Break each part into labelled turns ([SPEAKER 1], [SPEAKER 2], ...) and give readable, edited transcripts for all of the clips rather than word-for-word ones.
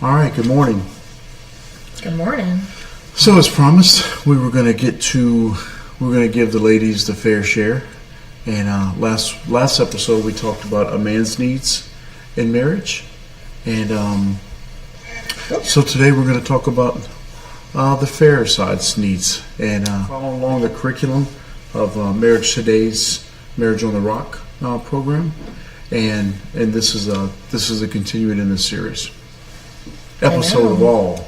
[SPEAKER 1] All right, good morning.
[SPEAKER 2] Good morning.
[SPEAKER 1] So as promised, we're going to give the ladies the fair share. And last episode we talked about a man's needs in marriage. And so today we're going to talk about the fair side's needs and follow along the curriculum of Marriage Today's Marriage on the Rock program. And this is a continuing in this series. Episode of all.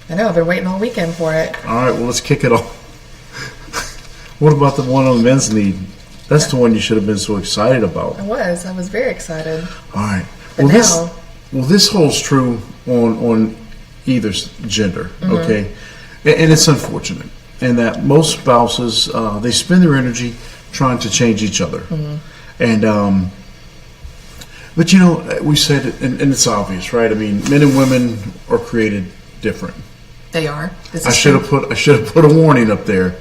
[SPEAKER 2] I know, I've been waiting all weekend for it.
[SPEAKER 1] All right, well, let's kick it off. What about the one on the men's need? That's the one you should have been so excited about.
[SPEAKER 2] I was very excited.
[SPEAKER 1] All right.
[SPEAKER 2] But
[SPEAKER 1] this holds true on either gender, okay? And it's unfortunate in that most spouses, they spend their energy trying to change each other. And but we said it, and it's obvious, right? I mean, men and women are created different.
[SPEAKER 2] They are.
[SPEAKER 1] I should have put a warning up there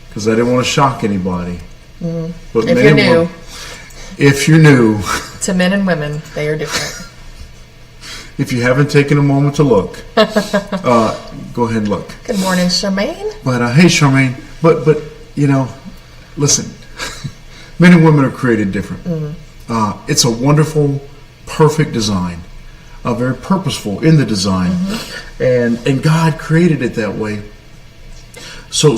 [SPEAKER 1] because I didn't want to shock anybody. But if you're new,
[SPEAKER 2] to men and women, they are different.
[SPEAKER 1] If you haven't taken a moment to look, go ahead and look.
[SPEAKER 2] Good morning, Charmaine.
[SPEAKER 1] But hey, Charmaine. But listen, men and women are created different. It's a wonderful, perfect design. Very purposeful in the design, and God created it that way, so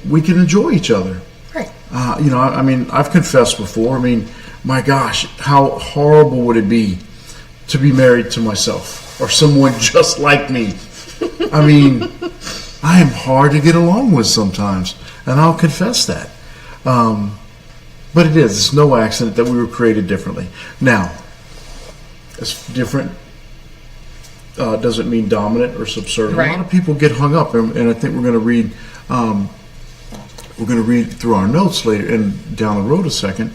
[SPEAKER 1] we can enjoy each other.
[SPEAKER 2] Right.
[SPEAKER 1] I mean, I've confessed before. I mean, my gosh, how horrible would it be to be married to myself or someone just like me? I mean, I am hard to get along with sometimes, and I'll confess that. But it's no accident that we were created differently. Now, it's different. Doesn't mean dominant or subservient.
[SPEAKER 2] Right.
[SPEAKER 1] A lot of people get hung up, and I think we're going to read. We're going to read through our notes later and down the road a second.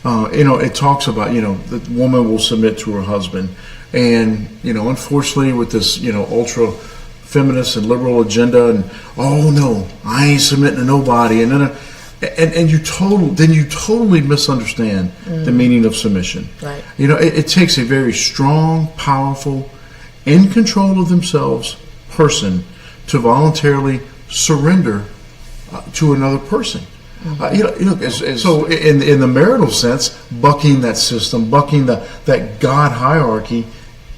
[SPEAKER 1] It talks about the woman will submit to her husband, and unfortunately with this ultra feminist and liberal agenda, and oh no, I ain't submitting to nobody, and then you totally misunderstand the meaning of submission.
[SPEAKER 2] Right.
[SPEAKER 1] It takes a very strong, powerful, in control of themselves person to voluntarily surrender to another person. So in the marital sense, bucking that system, bucking that God hierarchy,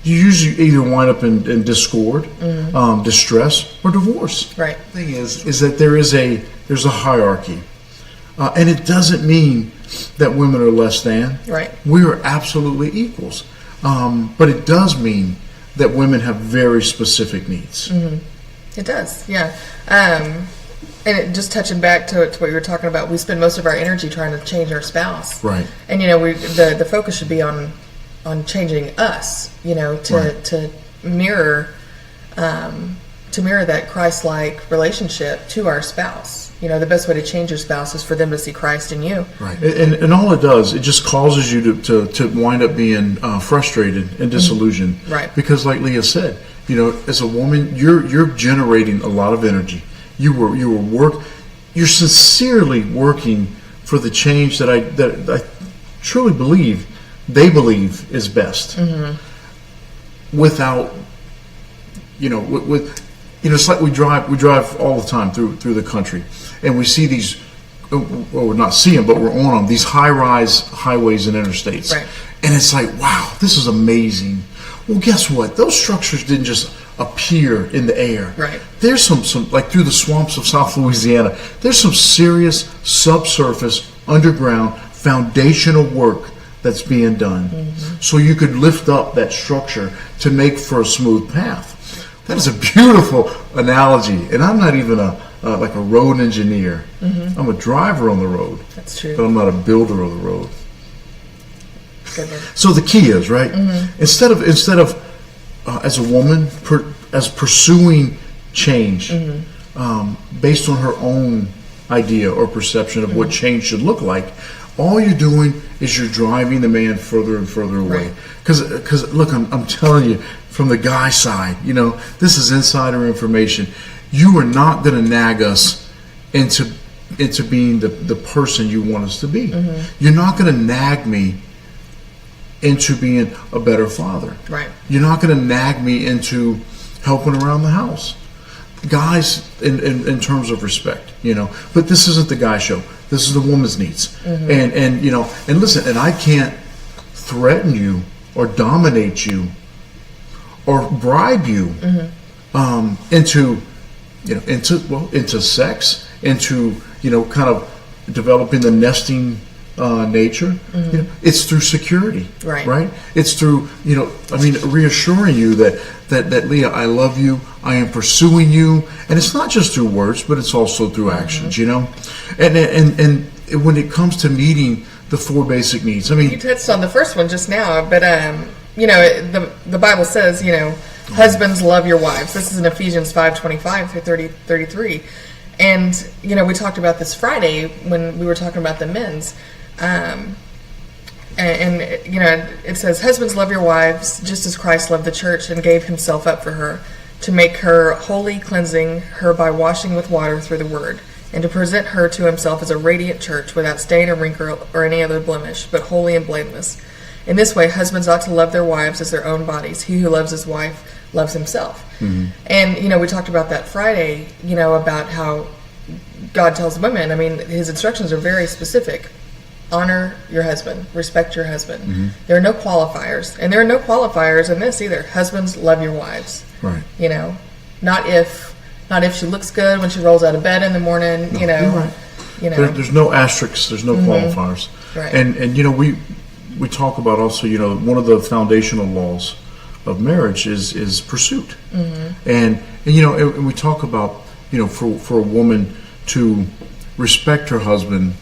[SPEAKER 1] you usually either wind up in discord, distress, or divorce.
[SPEAKER 2] Right.
[SPEAKER 1] The thing is that there's a hierarchy, and it doesn't mean that women are less than.
[SPEAKER 2] Right.
[SPEAKER 1] We are absolutely equals, but it does mean that women have very specific needs.
[SPEAKER 2] It does, yeah. And it, just touching back to what you were talking about, we spend most of our energy trying to change our spouse.
[SPEAKER 1] Right.
[SPEAKER 2] And the focus should be on changing us. To mirror that Christ-like relationship to our spouse. The best way to change your spouse is for them to see Christ in you.
[SPEAKER 1] Right. And all it does, it just causes you to wind up being frustrated and disillusioned.
[SPEAKER 2] Right.
[SPEAKER 1] Because like Leah said, as a woman, you're generating a lot of energy. You're sincerely working for the change that I truly believe they believe is best. Without, it's like we drive all the time through the country, and we see these, well, we're not seeing them, but we're on them, these high-rise highways and interstates.
[SPEAKER 2] Right.
[SPEAKER 1] And it's like, wow, this is amazing. Well, guess what? Those structures didn't just appear in the air.
[SPEAKER 2] Right.
[SPEAKER 1] There's some like through the swamps of South Louisiana, there's some serious subsurface, underground, foundational work that's being done. So you could lift up that structure to make for a smooth path. That is a beautiful analogy, and I'm not even a road engineer. I'm a driver on the road.
[SPEAKER 2] That's true.
[SPEAKER 1] But I'm not a builder of the road.
[SPEAKER 2] Good one.
[SPEAKER 1] So the key is, right, instead of as a woman as pursuing change based on her own idea or perception of what change should look like, all you're doing is you're driving the man further and further away. Because look, I'm telling you, from the guy side, this is insider information. You are not going to nag us into being the person you want us to be. You're not going to nag me into being a better father.
[SPEAKER 2] Right.
[SPEAKER 1] You're not going to nag me into helping around the house. Guys, in terms of respect, but this isn't the guy show. This is the woman's needs. And listen, and I can't threaten you or dominate you or bribe you into sex, into kind of developing the nesting nature. It's through security, right? It's through reassuring you that Leah, I love you, I am pursuing you, and it's not just through words, but it's also through actions. And when it comes to meeting the 4 basic needs,
[SPEAKER 2] you touched on the first one just now, but the Bible says, husbands, love your wives. This is in Ephesians 5:25 through 33. And, we talked about this Friday when we were talking about the men's. It says, husbands, love your wives, just as Christ loved the church and gave himself up for her, to make her holy, cleansing her by washing with water through the word, and to present her to himself as a radiant church, without stain or wrinkle or any other blemish, but holy and blameless. In this way, husbands ought to love their wives as their own bodies. He who loves his wife loves himself. And, we talked about that Friday, about how God tells women, his instructions are very specific. Honor your husband. Respect your husband. There are no qualifiers. And there are no qualifiers in this either. Husbands, love your wives.
[SPEAKER 1] Right.
[SPEAKER 2] Not if she looks good when she rolls out of bed in the morning,
[SPEAKER 1] No, you're right. There's no asterisks. There's no qualifiers.
[SPEAKER 2] Right.
[SPEAKER 1] And we talk about also, one of the foundational laws of marriage is pursuit. And we talk about, for a woman to respect her husband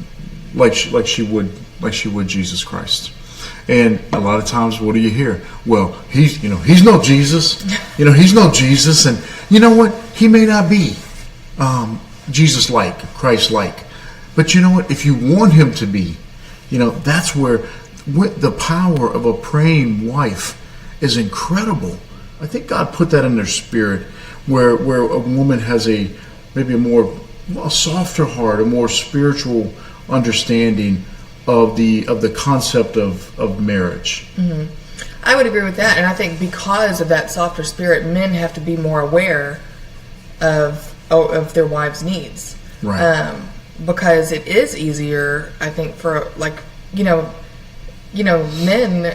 [SPEAKER 1] like she would Jesus Christ. And a lot of times, what do you hear? Well, he's no Jesus. He's no Jesus, and you know what? He may not be Jesus-like, Christ-like. But you know what? If you want him to be, that's where the power of a praying wife is incredible. I think God put that in their spirit, where a woman has maybe a softer heart, a more spiritual understanding of the concept of marriage.
[SPEAKER 2] I would agree with that, and I think because of that softer spirit, men have to be more aware of their wives' needs.
[SPEAKER 1] Right.
[SPEAKER 2] Because it is easier, I think, for men.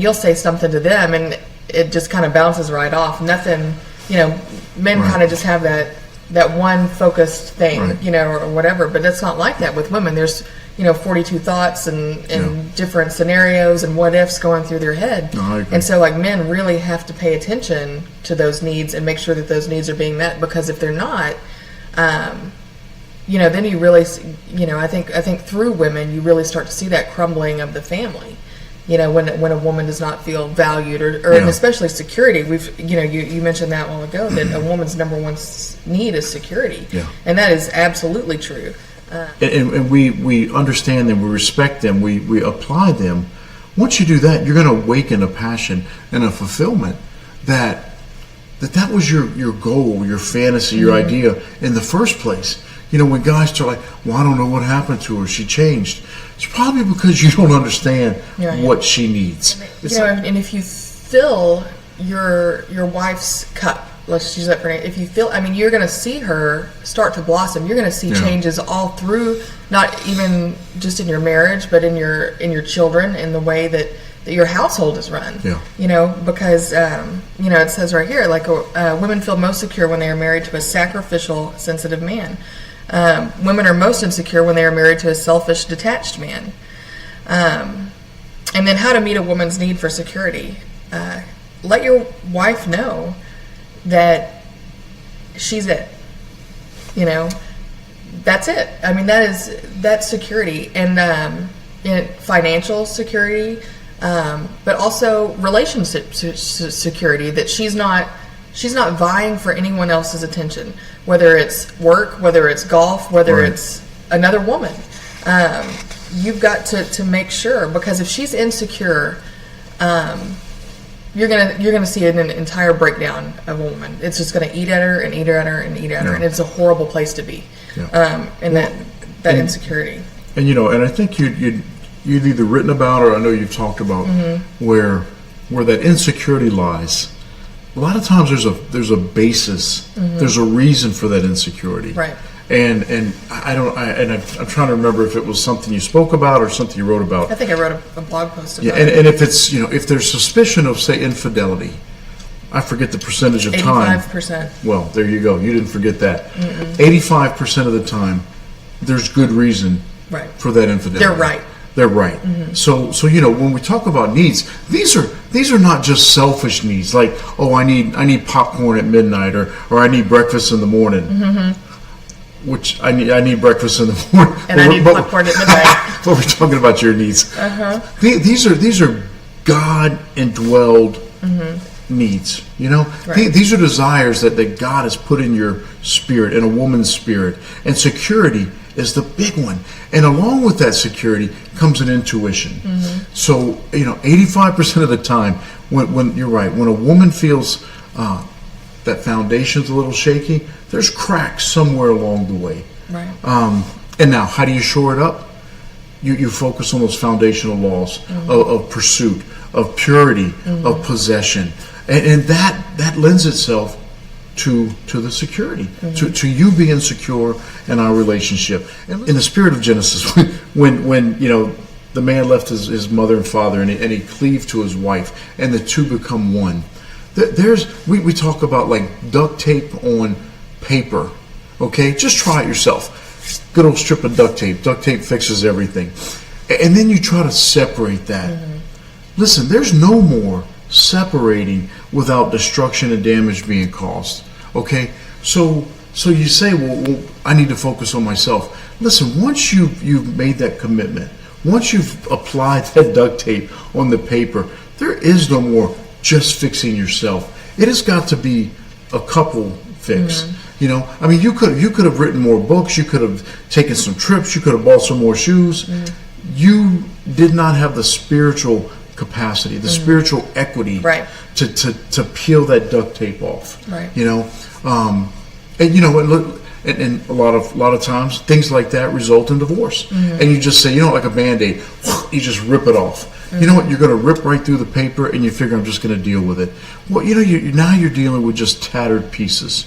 [SPEAKER 2] You'll say something to them, and it just kind of bounces right off. Nothing, men kind of just have that one focused thing, or whatever. But it's not like that with women. There's 42 thoughts and different scenarios and what ifs going through their head.
[SPEAKER 1] No, I agree.
[SPEAKER 2] And so think men really have to pay attention to those needs and make sure that those needs are being met, because if they're not, then you really, I think through women you really start to see that crumbling of the family. When a woman does not feel valued, or and especially security. You mentioned that a while ago, that a woman's number one need is security, and that is absolutely true.
[SPEAKER 1] And we understand them, we respect them, we apply them. Once you do that, you're going to awaken a passion and a fulfillment that was your goal, your fantasy, your idea in the first place. When guys start like, well, I don't know what happened to her, she changed. It's probably because you don't understand what she needs.
[SPEAKER 2] And if you fill your wife's cup, let's use that for name. If you fill, you're going to see her start to blossom. You're going to see changes all through, not even just in your marriage, but in your children, in the way that your household is run. Because it says right here, women feel most secure when they are married to a sacrificial, sensitive man. Women are most insecure when they are married to a selfish, detached man. And then how to meet a woman's need for security. Let your wife know that she's it. That's it. That's security. And financial security, but also relationship security, that she's not vying for anyone else's attention, whether it's work, whether it's golf, whether it's another woman. You've got to make sure, because if she's insecure, you're gonna see an entire breakdown of a woman. It's just gonna eat at her and eat at her and eat at her, and it's a horrible place to be. And that insecurity.
[SPEAKER 1] And and I think you'd either written about, or I know you've talked about, where that insecurity lies. a lot of times there's a basis, there's a reason for that insecurity.
[SPEAKER 2] Right.
[SPEAKER 1] And I'm trying to remember if it was something you spoke about or something you wrote about.
[SPEAKER 2] I think I wrote a blog post about
[SPEAKER 1] Yeah,
[SPEAKER 2] it.
[SPEAKER 1] and if it's, if there's suspicion of, say, infidelity, I forget the percentage of time.
[SPEAKER 2] 85%.
[SPEAKER 1] Well, there you go. You didn't forget that. 85% of the time, there's good reason
[SPEAKER 2] Right.
[SPEAKER 1] for that infidelity.
[SPEAKER 2] They're right.
[SPEAKER 1] They're right. So when we talk about needs, these are not just selfish needs. Like, oh, I need popcorn at midnight, or I need breakfast in the morning. Which I need breakfast in the morning.
[SPEAKER 2] And I need popcorn at midnight.
[SPEAKER 1] But we're talking about your needs. These are God indwelled needs.
[SPEAKER 2] Right.
[SPEAKER 1] These are desires that God has put in your spirit, in a woman's spirit, and security is the big one. And along with that security comes an intuition. So 85% of the time, when you're right, when a woman feels that foundation's a little shaky, there's cracks somewhere along the way.
[SPEAKER 2] Right.
[SPEAKER 1] And now, how do you shore it up? You focus on those foundational laws of pursuit, of purity, of possession, and that lends itself to the security, to you being secure in our relationship. And in the spirit of Genesis, when the man left his mother and father, and he cleaved to his wife, and the two become one. We talk about like duct tape on paper. Okay, just try it yourself. Good old strip of duct tape. Duct tape fixes everything. And then you try to separate that. Listen, there's no more separating without destruction and damage being caused. Okay, so you say, well, I need to focus on myself. Listen, once you've made that commitment, once you've applied that duct tape on the paper, there is no more just fixing yourself. It has got to be a couple fix. I mean, you could have written more books, you could have taken some trips, you could have bought some more shoes. You did not have the spiritual capacity, the spiritual equity,
[SPEAKER 2] Right.
[SPEAKER 1] to peel that duct tape off.
[SPEAKER 2] Right.
[SPEAKER 1] And a lot of times things like that result in divorce. And you just say, like a Band-Aid, you just rip it off. You know what? You're going to rip right through the paper, and you figure, I'm just going to deal with it. Well, now you're dealing with just tattered pieces.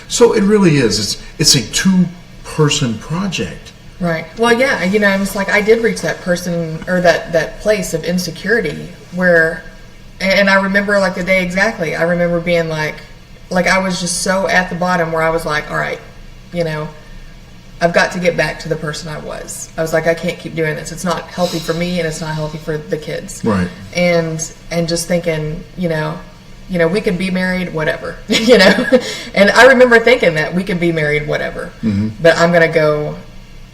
[SPEAKER 1] So it really is. It's a two-person project.
[SPEAKER 2] Right. Well, yeah, it's like I did reach that person, or that place of insecurity where, and I remember like the day exactly. I remember being like I was just so at the bottom where I was like, all right, I've got to get back to the person I was. I was like, I can't keep doing this. It's not healthy for me, and it's not healthy for the kids.
[SPEAKER 1] Right.
[SPEAKER 2] And just thinking, we could be married, whatever, And I remember thinking that we could be married, whatever. But I'm gonna go.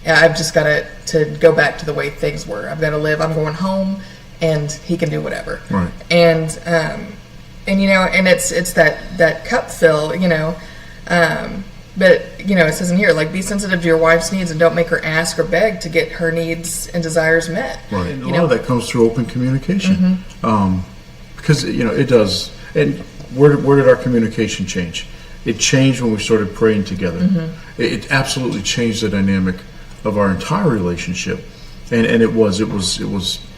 [SPEAKER 2] I've just got to go back to the way things were. I've got to live. I'm going home, and he can do whatever.
[SPEAKER 1] Right.
[SPEAKER 2] And it's that cup fill, But it says in here, like, be sensitive to your wife's needs and don't make her ask or beg to get her needs and desires met.
[SPEAKER 1] Right. And a lot of that comes through open communication, because it does. And where did our communication change? It changed when we started praying together. It absolutely changed the dynamic of our entire relationship, and it was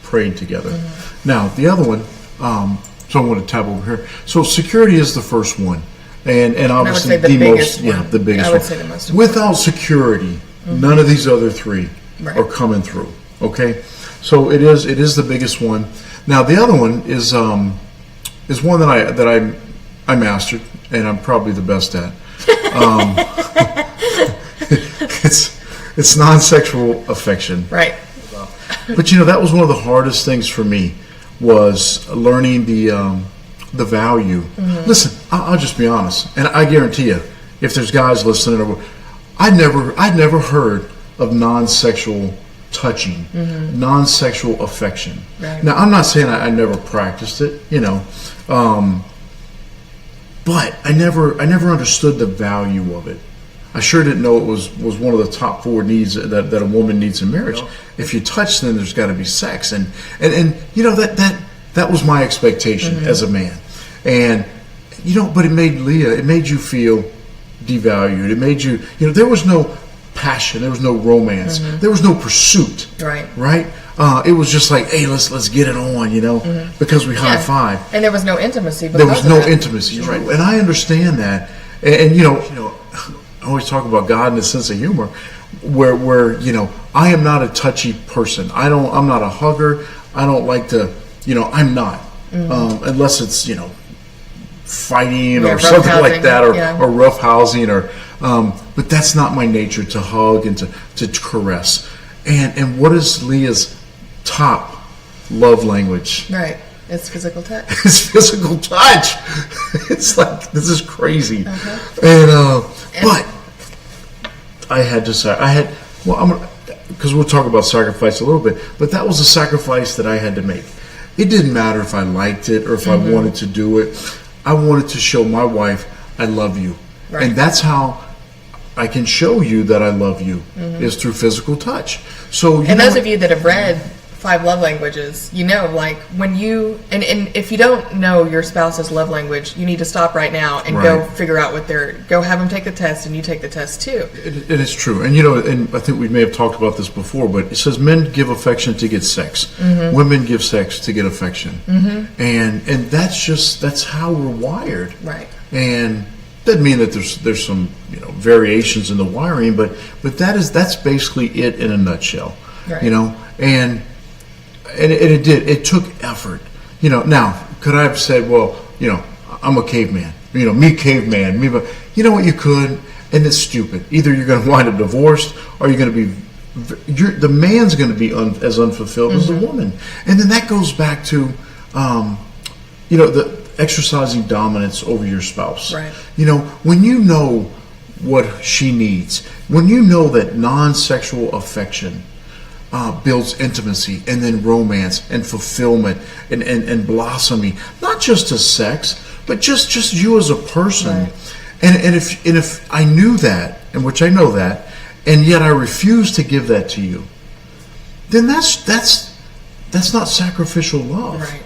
[SPEAKER 1] praying together. Now the other one, so I want to tab over here. So security is the first one, and obviously
[SPEAKER 2] the
[SPEAKER 1] most,
[SPEAKER 2] one.
[SPEAKER 1] the biggest.
[SPEAKER 2] I would
[SPEAKER 1] one.
[SPEAKER 2] say the most important.
[SPEAKER 1] Without security, none of these other three
[SPEAKER 2] Right.
[SPEAKER 1] are coming through. Okay, so it is the biggest one. Now the other one is one that I mastered, and I'm probably the best at. It's non-sexual affection.
[SPEAKER 2] Right.
[SPEAKER 1] But that was one of the hardest things for me, was learning the value. Listen, I'll just be honest, and I guarantee you, if there's guys listening, I'd never heard of non-sexual touching, non-sexual affection.
[SPEAKER 2] Right.
[SPEAKER 1] Now, I'm not saying I never practiced it, but I never understood the value of it. I sure didn't know it was one of the top 4 needs that a woman needs in marriage. No. If you touch, then there's got to be sex, and that was my expectation as a man, and but it made you feel devalued. It made you there was no passion, there was no romance, there was no pursuit.
[SPEAKER 2] Right.
[SPEAKER 1] Right. It was just like, hey, let's get it on, because we high five.
[SPEAKER 2] And there was no intimacy.
[SPEAKER 1] There was no intimacy, right? And I understand that. And I always talk about God in a sense of humor, where I am not a touchy person. I'm not a hugger. I don't like to, I'm not, unless it's fighting or something like that, or rough housing, but that's not my nature, to hug and to caress. And what is Leah's top love language?
[SPEAKER 2] Right. It's physical touch.
[SPEAKER 1] It's physical touch. It's like, this is crazy. But I had to say, because we'll talk about sacrifice a little bit, but that was a sacrifice that I had to make. It didn't matter if I liked it or if I wanted to do it. I wanted to show my wife, I love you. Right. And that's how I can show you that I love you, is through physical touch. So,
[SPEAKER 2] and those of you that have read 5 love languages, like when you, and if you don't know your spouse's love language, you need to stop right now and go figure out go have them take the test, and you take the test too.
[SPEAKER 1] It is true. And and I think we may have talked about this before, but it says men give affection to get sex. Women give sex to get affection. And that's how we're wired.
[SPEAKER 2] Right.
[SPEAKER 1] And doesn't mean that there's some variations in the wiring, but that's basically it in a nutshell.
[SPEAKER 2] Right.
[SPEAKER 1] And it did. It took effort. Now, could I have said, well, I'm a caveman. Me caveman. Me, but you know what? You could, and it's stupid. Either you're going to wind up divorced, or you're going to be. The man's going to be as unfulfilled as the woman, and then that goes back to, the exercising dominance over your spouse.
[SPEAKER 2] Right.
[SPEAKER 1] When you know what she needs, when you know that non-sexual affection builds intimacy and then romance and fulfillment and blossoming, not just to sex, but just you as a person. Right. And if I knew that, and which I know that, and yet I refuse to give that to you, then that's not sacrificial love.
[SPEAKER 2] Right.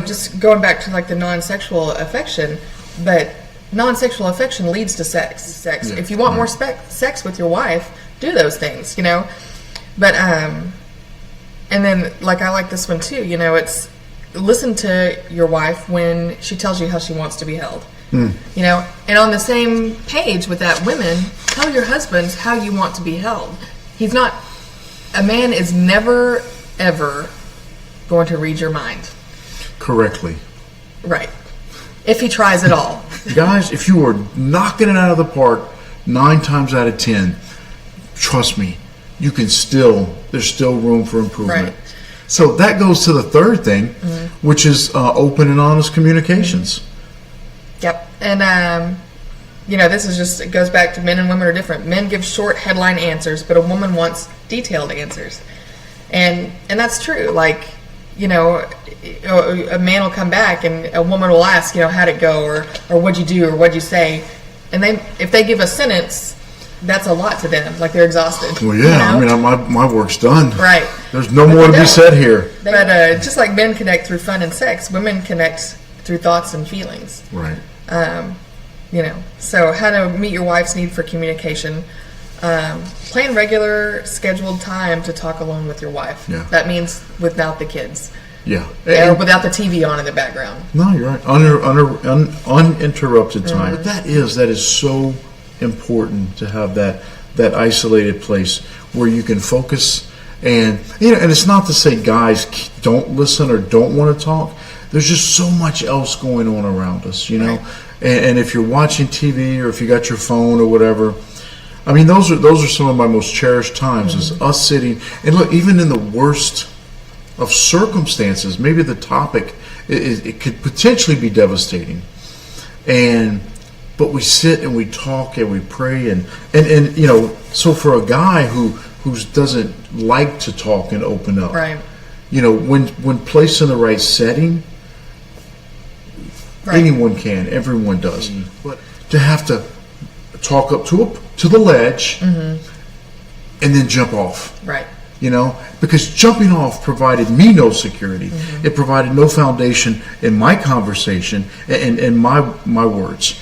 [SPEAKER 2] Just going back to the non-sexual affection, but non-sexual affection leads to sex. Yeah. If you want more sex with your wife, do those things, But, and then, I like this one too, it's listen to your wife when she tells you how she wants to be held. And on the same page with that, women, tell your husbands how you want to be held. A man is never, ever going to read your mind.
[SPEAKER 1] Correctly.
[SPEAKER 2] Right. If he tries at all.
[SPEAKER 1] Guys, if you are knocking it out of the park 9 times out of 10, trust me, there's still room for improvement. Right. So that goes to the third thing, which is open and honest communications.
[SPEAKER 2] Yep. And, it goes back to men and women are different. Men give short headline answers, but a woman wants detailed answers. And that's true. A man will come back and a woman will ask, how'd it go, or what'd you do, or what'd you say? And if they give a sentence, that's a lot to them. They're exhausted.
[SPEAKER 1] Well, yeah. My work's done.
[SPEAKER 2] Right.
[SPEAKER 1] There's no more to be said here.
[SPEAKER 2] But just like men connect through fun and sex, women connect through thoughts and feelings.
[SPEAKER 1] Right.
[SPEAKER 2] So how to meet your wife's need for communication. Plan regular scheduled time to talk alone with your wife.
[SPEAKER 1] Yeah.
[SPEAKER 2] That means without the kids.
[SPEAKER 1] Yeah.
[SPEAKER 2] Or without the TV on in the background.
[SPEAKER 1] No, you're right. Uninterrupted time. But that is so important, to have that isolated place where you can focus. And and it's not to say guys don't listen or don't want to talk. There's just so much else going on around us,
[SPEAKER 2] Right.
[SPEAKER 1] And if you're watching TV or if you got your phone or whatever, those are some of my most cherished times, is us sitting. And look, even in the worst of circumstances, maybe the topic it could potentially be devastating, but we sit and we talk and we pray and so for a guy who doesn't like to talk and open up,
[SPEAKER 2] right?
[SPEAKER 1] When placed in the right setting, right. Anyone can, everyone does, but to have to talk up to the ledge and then jump off,
[SPEAKER 2] right?
[SPEAKER 1] Because jumping off provided me no security. It provided no foundation in my conversation and my words.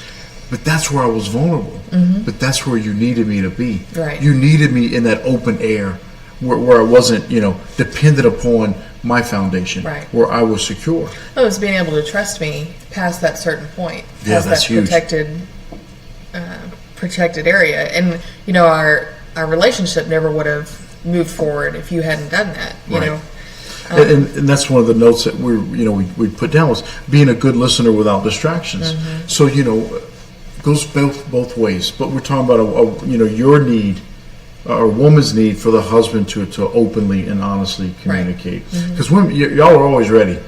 [SPEAKER 1] But that's where I was vulnerable. But that's where you needed me to be.
[SPEAKER 2] Right.
[SPEAKER 1] You needed me in that open air where I wasn't, dependent upon my foundation,
[SPEAKER 2] Right.
[SPEAKER 1] where I was secure.
[SPEAKER 2] It was being able to trust me past that certain point,
[SPEAKER 1] Yeah,
[SPEAKER 2] past
[SPEAKER 1] that's
[SPEAKER 2] that
[SPEAKER 1] huge.
[SPEAKER 2] protected area, and our relationship never would have moved forward if you hadn't done that. You
[SPEAKER 1] Right.
[SPEAKER 2] know,
[SPEAKER 1] And that's one of the notes that we put down was being a good listener without distractions.
[SPEAKER 2] Mm-hmm.
[SPEAKER 1] So it goes both ways. But we're talking about your need, or woman's need for the husband to openly and honestly communicate. Because women, y'all are always ready.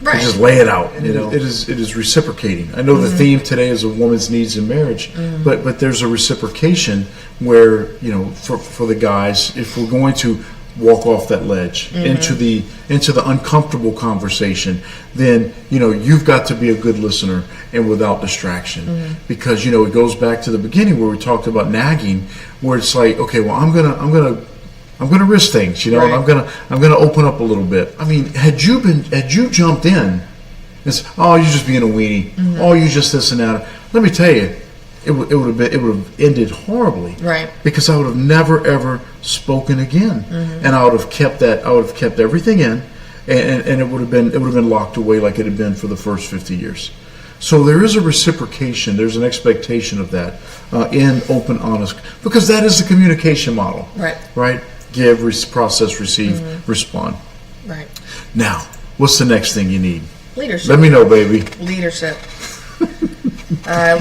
[SPEAKER 2] Right.
[SPEAKER 1] To just lay it out. It is reciprocating. I know the theme today is a woman's needs in marriage, but there's a reciprocation where for the guys, if we're going to walk off that ledge into the uncomfortable conversation, then you've got to be a good listener and without distraction, because it goes back to the beginning where we talked about nagging, where it's like, okay, well, I'm gonna risk things,
[SPEAKER 2] Right.
[SPEAKER 1] and I'm gonna open up a little bit. I mean, had you jumped in and said, oh, you're just being a weenie, oh, you just this and that, let me tell you, it would have ended horribly,
[SPEAKER 2] Right.
[SPEAKER 1] Because I would have never ever spoken again, and I would have kept everything in, and it would have been locked away like it had been for the first 50 years. So there is a reciprocation. There's an expectation of that in open, honest, because that is the communication model.
[SPEAKER 2] Right.
[SPEAKER 1] Right? Give, process, receive, respond.
[SPEAKER 2] Right.
[SPEAKER 1] Now, what's the next thing you need?
[SPEAKER 2] Leadership.
[SPEAKER 1] Let me know, baby.
[SPEAKER 2] Leadership.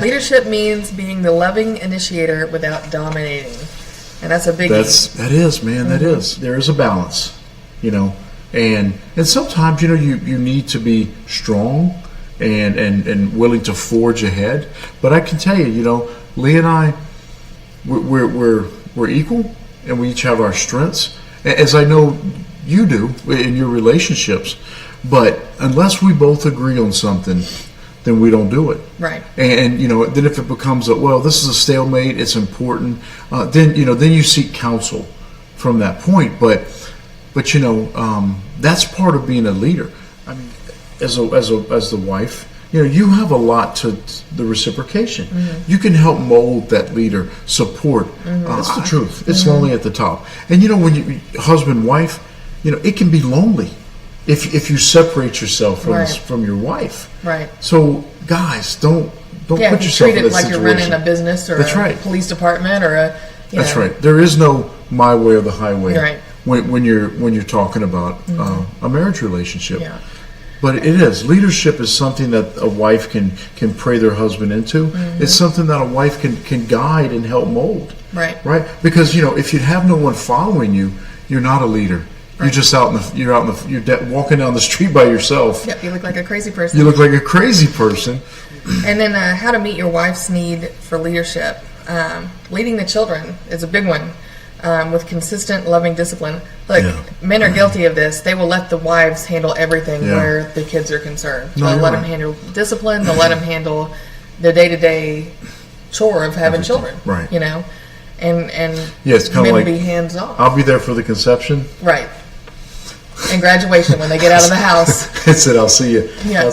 [SPEAKER 2] Leadership means being the loving initiator without dominating, and that's a big.
[SPEAKER 1] That is, man. That is. There is a balance, and sometimes you need to be strong and willing to forge ahead. But I can tell you, Lee and I, we're equal, and we each have our strengths, as I know you do in your relationships. But unless we both agree on something, then we don't do it.
[SPEAKER 2] Right.
[SPEAKER 1] And then if it becomes this is a stalemate, it's important. Then you seek counsel from that point. But that's part of being a leader. I mean, as the wife, you have a lot to the reciprocation. You can help mold that leader, support. That's the truth. It's lonely at the top. And when you husband wife, it can be lonely if you separate yourself from your wife.
[SPEAKER 2] Right.
[SPEAKER 1] So guys, don't put
[SPEAKER 2] if you
[SPEAKER 1] yourself
[SPEAKER 2] treat
[SPEAKER 1] in
[SPEAKER 2] it
[SPEAKER 1] that
[SPEAKER 2] like
[SPEAKER 1] situation.
[SPEAKER 2] you're running a business or
[SPEAKER 1] That's
[SPEAKER 2] a
[SPEAKER 1] right.
[SPEAKER 2] police department or a.
[SPEAKER 1] That's right. There is no my way or the highway.
[SPEAKER 2] Right.
[SPEAKER 1] When you're talking about a marriage relationship.
[SPEAKER 2] Yeah.
[SPEAKER 1] But it is. Leadership is something that a wife can pray their husband into. It's something that a wife can guide and help mold.
[SPEAKER 2] Right.
[SPEAKER 1] Right? Because if you have no one following you, you're not a leader. You're just you're walking down the street by yourself.
[SPEAKER 2] Yep, you look like a crazy person.
[SPEAKER 1] You look like a crazy person.
[SPEAKER 2] And then how to meet your wife's need for leadership. Leading the children is a big one. With consistent, loving discipline. Look, men are guilty of this. They will let the wives handle everything where the kids are concerned.
[SPEAKER 1] No,
[SPEAKER 2] They'll
[SPEAKER 1] you're
[SPEAKER 2] let
[SPEAKER 1] right.
[SPEAKER 2] them handle discipline. They'll let them handle the day-to-day chore of having children.
[SPEAKER 1] Right.
[SPEAKER 2] And
[SPEAKER 1] it's kind of
[SPEAKER 2] men
[SPEAKER 1] like
[SPEAKER 2] be hands off.
[SPEAKER 1] I'll be there for the conception.
[SPEAKER 2] Right. And graduation when they get out of the house.
[SPEAKER 1] That's it. I'll see you.
[SPEAKER 2] Yeah.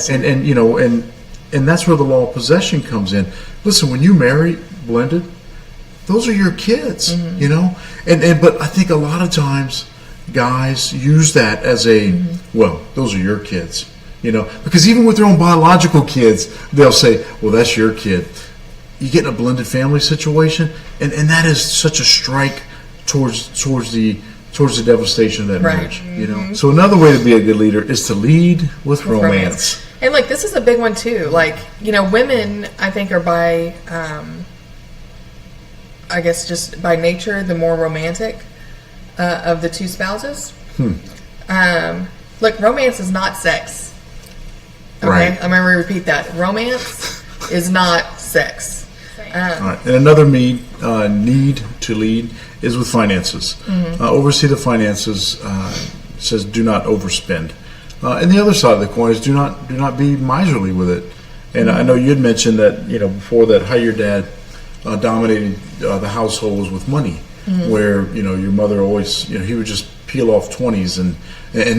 [SPEAKER 1] And that's where the law of possession comes in. Listen, when you marry blended, those are your kids, but I think a lot of times guys use that as those are your kids, because even with their own biological kids, they'll say, well, that's your kid. You get in a blended family situation, and that is such a strike towards the devastation of that
[SPEAKER 2] Right.
[SPEAKER 1] marriage, So another way to be a good leader is to lead with romance.
[SPEAKER 2] And this is a big one too. Women, I think, are by I guess just by nature the more romantic of the two spouses. Look, romance is not sex. Okay?
[SPEAKER 1] Right.
[SPEAKER 2] I'm going to repeat that. Romance is not sex.
[SPEAKER 1] All right. And another need to lead is with finances. Oversee the finances. Says do not overspend. And the other side of the coin is do not be miserly with it. And I know you had mentioned that before that how your dad dominated the household was with money, where your mother always he would just peel off 20s and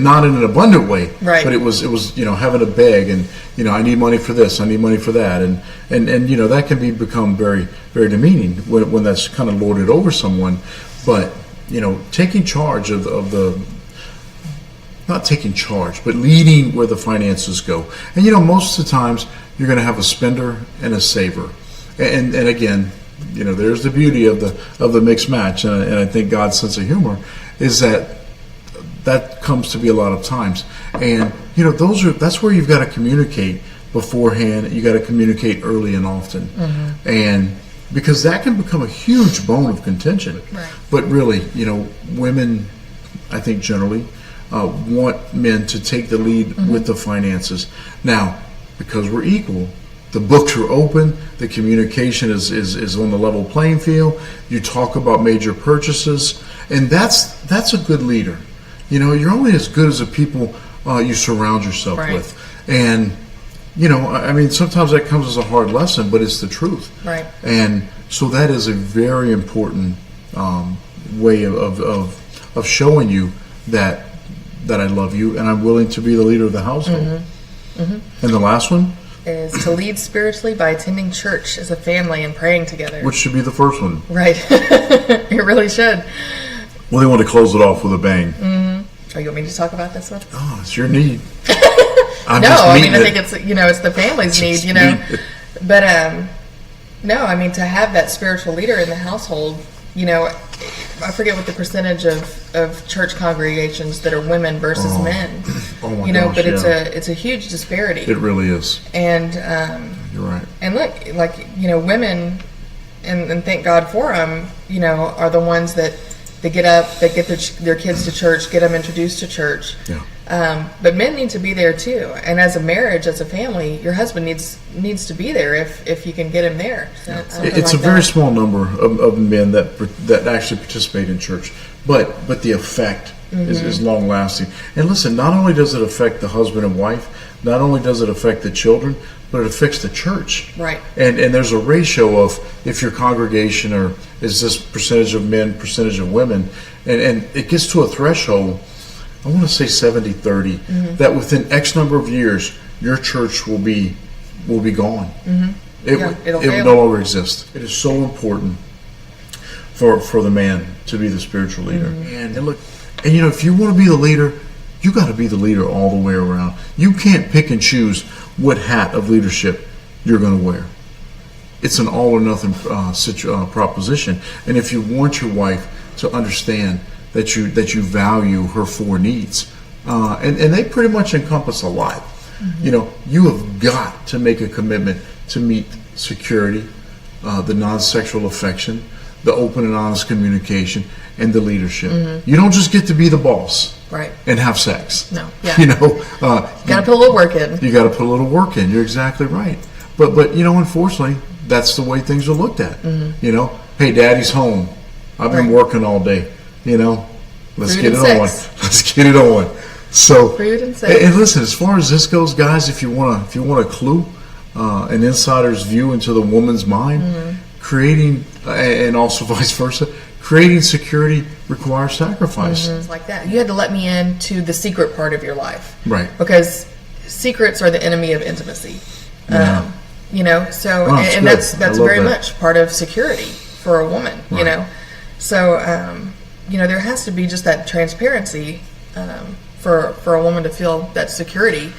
[SPEAKER 1] not in an abundant way,
[SPEAKER 2] right?
[SPEAKER 1] But it was having to beg and I need money for this, I need money for that, and that can become very very demeaning when that's kind of lorded over someone. But taking charge of the, not taking charge, but leading where the finances go. And most of the times you're going to have a spender and a saver. And again, there's the beauty of the mixed match. And I think God's sense of humor is that comes to be a lot of times. And that's where you've got to communicate beforehand. You got to communicate early and often. And because that can become a huge bone of contention.
[SPEAKER 2] Right.
[SPEAKER 1] But really, women, I think generally want men to take the lead with the finances. Now, because we're equal, the books are open, the communication is on the level playing field. You talk about major purchases, and that's a good leader. You're only as good as the people you surround yourself
[SPEAKER 2] Right.
[SPEAKER 1] with. And sometimes that comes as a hard lesson, but it's the truth.
[SPEAKER 2] Right.
[SPEAKER 1] And so that is a very important way of showing you that I love you and I'm willing to be the leader of the household. And the last one
[SPEAKER 2] is to lead spiritually by attending church as a family and praying together.
[SPEAKER 1] which should be the first one.
[SPEAKER 2] Right. It really should.
[SPEAKER 1] Well, they want to close it off with a bang.
[SPEAKER 2] Oh, you want me to talk about this one?
[SPEAKER 1] Oh, it's your need. I'm
[SPEAKER 2] No,
[SPEAKER 1] just
[SPEAKER 2] I
[SPEAKER 1] meeting
[SPEAKER 2] think
[SPEAKER 1] it.
[SPEAKER 2] it's the family's need,
[SPEAKER 1] Just need it.
[SPEAKER 2] But no, to have that spiritual leader in the household, I forget what the percentage of church congregations that are women versus men.
[SPEAKER 1] Oh my gosh,
[SPEAKER 2] but
[SPEAKER 1] yeah.
[SPEAKER 2] it's a huge disparity.
[SPEAKER 1] It really is.
[SPEAKER 2] And
[SPEAKER 1] You're right.
[SPEAKER 2] and look, women, and thank God for them, are the ones that they get up, that get their kids to church, get them introduced to church.
[SPEAKER 1] Yeah.
[SPEAKER 2] But men need to be there too. And as a marriage, as a family, your husband needs to be there if you can get him there.
[SPEAKER 1] It's a very small number of men that actually participate in church, but the effect is long lasting. And listen, not only does it affect the husband and wife, not only does it affect the children, but it affects the church.
[SPEAKER 2] Right.
[SPEAKER 1] And there's a ratio of if your congregation is this percentage of men, percentage of women, and it gets to a threshold. I want to say 70-30, that within X number of years, your church will be gone. It
[SPEAKER 2] it'll
[SPEAKER 1] will
[SPEAKER 2] fail.
[SPEAKER 1] no longer exist. It is so important for the man to be the spiritual leader. And look, if you want to be the leader, you got to be the leader all the way around. You can't pick and choose what hat of leadership you're going to wear. It's an all or nothing proposition. And if you want your wife to understand that you value her four needs, and they pretty much encompass a lot. You have got to make a commitment to meet security, the non-sexual affection, the open and honest communication, and the leadership. You don't just get to be the boss,
[SPEAKER 2] Right.
[SPEAKER 1] and have sex.
[SPEAKER 2] No. Yeah.
[SPEAKER 1] You
[SPEAKER 2] Got to put a little work in.
[SPEAKER 1] You got to put a little work in. You're exactly right. But unfortunately, that's the way things are looked at. Hey, daddy's home. I've been
[SPEAKER 2] Right.
[SPEAKER 1] working all day. Let's
[SPEAKER 2] Food
[SPEAKER 1] get it
[SPEAKER 2] and
[SPEAKER 1] on.
[SPEAKER 2] sex.
[SPEAKER 1] Let's get it on. So,
[SPEAKER 2] Food and sex.
[SPEAKER 1] and listen, as far as this goes, guys, if you want a clue, an insider's view into the woman's mind, creating, and also vice versa, creating security requires sacrifice.
[SPEAKER 2] It's like that. You had to let me into the secret part of your life.
[SPEAKER 1] Right.
[SPEAKER 2] Because secrets are the enemy of intimacy.
[SPEAKER 1] Yeah.
[SPEAKER 2] So
[SPEAKER 1] Oh, that's
[SPEAKER 2] and
[SPEAKER 1] good.
[SPEAKER 2] that's
[SPEAKER 1] I love
[SPEAKER 2] very
[SPEAKER 1] that.
[SPEAKER 2] much part of security for a woman.
[SPEAKER 1] Right.
[SPEAKER 2] So there has to be just that transparency for a woman to feel that security.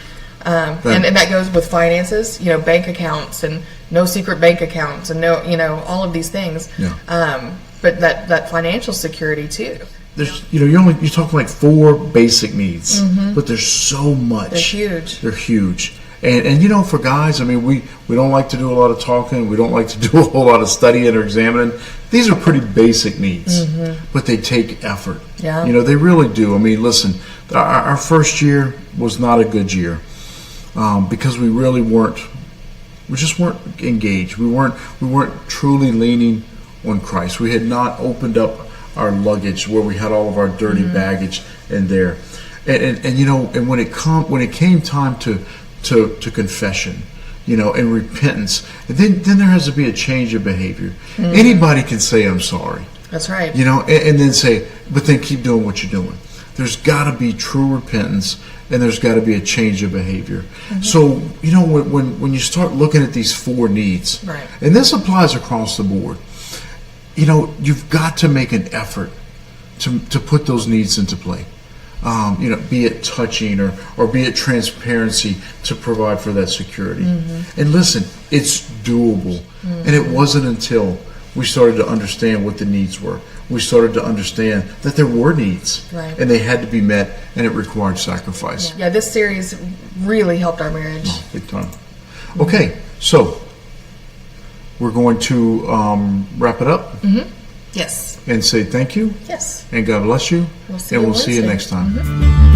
[SPEAKER 2] And that goes with finances, bank accounts and no secret bank accounts and no, all of these things.
[SPEAKER 1] Yeah.
[SPEAKER 2] But that financial security too.
[SPEAKER 1] There's, you're talking like four basic needs, but there's so much.
[SPEAKER 2] They're huge.
[SPEAKER 1] They're huge. And for guys, we don't like to do a lot of talking. We don't like to do a whole lot of studying or examining. These are pretty basic needs, but they take effort.
[SPEAKER 2] Yeah.
[SPEAKER 1] They really do. Listen, our first year was not a good year because we just weren't engaged. We weren't truly leaning on Christ. We had not opened up our luggage where we had all of our dirty baggage in there. And when it came time to confession, and repentance, and then there has to be a change of behavior. Anybody can say I'm sorry.
[SPEAKER 2] That's right.
[SPEAKER 1] And then say, but then keep doing what you're doing. There's got to be true repentance, and there's got to be a change of behavior. So, when you start looking at these four needs,
[SPEAKER 2] Right.
[SPEAKER 1] and this applies across the board, you've got to make an effort to put those needs into play. Be it touching or be it transparency to provide for that security. And listen, it's doable. And it wasn't until we started to understand what the needs were. We started to understand that there were needs,
[SPEAKER 2] Right.
[SPEAKER 1] and they had to be met, and it required sacrifice.
[SPEAKER 2] Yeah, this series really helped our marriage.
[SPEAKER 1] Big time. Okay, so we're going to wrap it up
[SPEAKER 2] Yes.
[SPEAKER 1] and say thank you
[SPEAKER 2] Yes.
[SPEAKER 1] and God bless you.
[SPEAKER 2] We'll see
[SPEAKER 1] and
[SPEAKER 2] you
[SPEAKER 1] we'll see you
[SPEAKER 2] Wednesday.
[SPEAKER 1] next time.